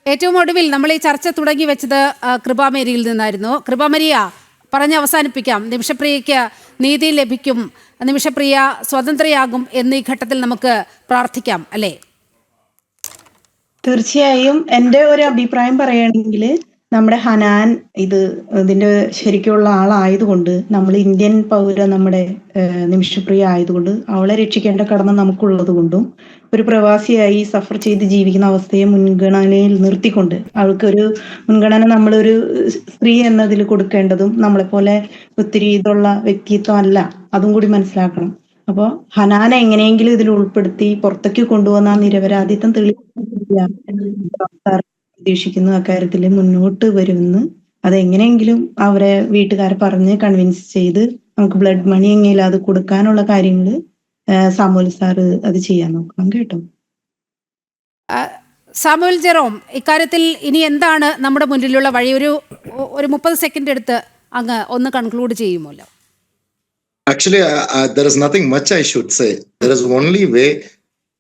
ഏറ്റവും ഒടുവിൽ നമ്മൾ ഈ ചർച്ച തുടങ്ങി വെച്ചത് കൃപാമേരിയിൽ നിന്നായിരുന്നു. കൃപാമരിയ പറഞ്ഞ് അവസാനിപ്പിക്കാം. നിമിഷപ്രിയയ്ക്ക് നീതി ലഭിക്കും, നിമിഷപ്രിയ സ്വതന്ത്രയാകും എന്നീ ഘട്ടത്തിൽ നമുക്ക് പ്രാർത്ഥിക്കാം അല്ലേ? തീർച്ചയായും എൻ്റെ ഒരു അഭിപ്രായം പറയുകയാണെങ്കിൽ നമ്മുടെ ഹനാൻ ഇതിന്റെ ശരിക്കുള്ള ആളായതുകൊണ്ട്, നമ്മൾ ഇന്ത്യൻ പൗര നമ്മുടെ നിമിഷപ്രിയ ആയതുകൊണ്ട് അവളെ രക്ഷിക്കേണ്ട കടമ നമുക്കുള്ളത് കൊണ്ടും, ഒരു പ്രവാസിയായി സഫർ ചെയ്ത് ജീവിക്കുന്ന അവസ്ഥയെ മുൻഗണനയിൽ നിർത്തിക്കൊണ്ട് അവൾക്കൊരു മുൻഗണന നമ്മളൊരു സ്ത്രീ എന്നതിൽ കൊടുക്കേണ്ടതും നമ്മളെപ്പോലെ ഒത്തിരി ഇതുള്ള വ്യക്തിത്വം അല്ല, അതും കൂടി മനസ്സിലാക്കണം. അപ്പോൾ ഹനാനെ എങ്ങനെയെങ്കിലും ഇതിൽ ഉൾപ്പെടുത്തി പുറത്തേക്ക് കൊണ്ടുവന്ന നിരപരാധിത്വം പ്രതീക്ഷിക്കുന്നു. അക്കാര്യത്തിൽ മുന്നോട്ട് വരുമെന്ന്, അതെങ്ങനെയെങ്കിലും അവരെ വീട്ടുകാരെ പറഞ്ഞ് കൺവിൻസ് ചെയ്ത് നമുക്ക് ബ്ലഡ് മണി എങ്കിലും അത് കൊടുക്കാനുള്ള കാര്യങ്ങൾ സാമുവൽ സാറ് അത് ചെയ്യാൻ നോക്കണം കേട്ടോ. സാമുവൽ ജെറോം, ഇക്കാര്യത്തിൽ ഇനി എന്താണ് നമ്മുടെ മുന്നിലുള്ള വഴി? ഒരു 30 സെക്കൻഡ് എടുത്ത് അങ്ങ് ഒന്ന് കൺക്ലൂഡ് ചെയ്യുമല്ലോ. Actually, there is nothing much I should say. There is only way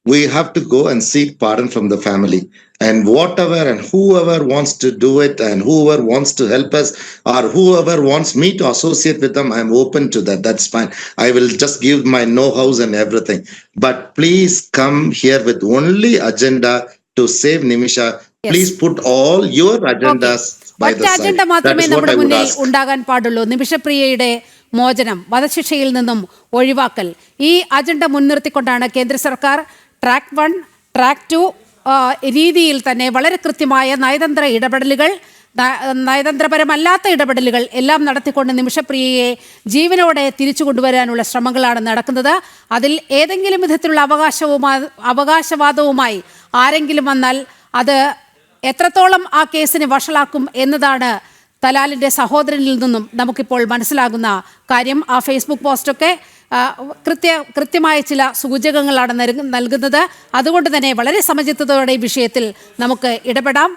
we have to go and seek pardon from the family. And whatever and whoever wants to do it and whoever wants to help us or whoever wants me to associate with them, I'm open to that. That's fine. I will just give my know-hows and everything. But please come here with only agenda to save Nimisha. Yes. Please put all your agendas by the side. Agenda മാത്രമേ നമ്മുടെ മുന്നിൽ ഉണ്ടാകാൻ പാടുള്ളൂ. നിമിഷപ്രിയയുടെ മോചനം, വധശിക്ഷയിൽ നിന്നും ഒഴിവാക്കൽ, ഈ അജണ്ട മുൻനിർത്തിക്കൊണ്ടാണ് കേന്ദ്ര സർക്കാർ ട്രാക്ക് 1, ട്രാക്ക് 2 രീതിയിൽ തന്നെ വളരെ കൃത്യമായ നയതന്ത്ര ഇടപെടലുകൾ, നയതന്ത്രപരമല്ലാത്ത ഇടപെടലുകൾ എല്ലാം നടത്തിക്കൊണ്ട് നിമിഷപ്രിയയെ ജീവനോടെ തിരിച്ചു കൊണ്ടുവരാനുള്ള ശ്രമങ്ങളാണ് നടക്കുന്നത്. അതിൽ ഏതെങ്കിലും വിധത്തിലുള്ള അവകാശവാദവുമായി ആരെങ്കിലും വന്നാൽ അത് എത്രത്തോളം ആ കേസിനെ വഷളാക്കും എന്നതാണ് തലാലിൻ്റെ സഹോദരനിൽ നിന്നും നമുക്കിപ്പോൾ മനസ്സിലാകുന്ന കാര്യം. ആ ഫേസ്ബുക്ക് പോസ്റ്റൊക്കെ കൃത്യമായ ചില സൂചകങ്ങളാണ് നൽകുന്നത്. അതുകൊണ്ട് തന്നെ വളരെ സമചിത്തതയോടെ ഈ വിഷയത്തിൽ നമുക്ക് ഇടപെടാം.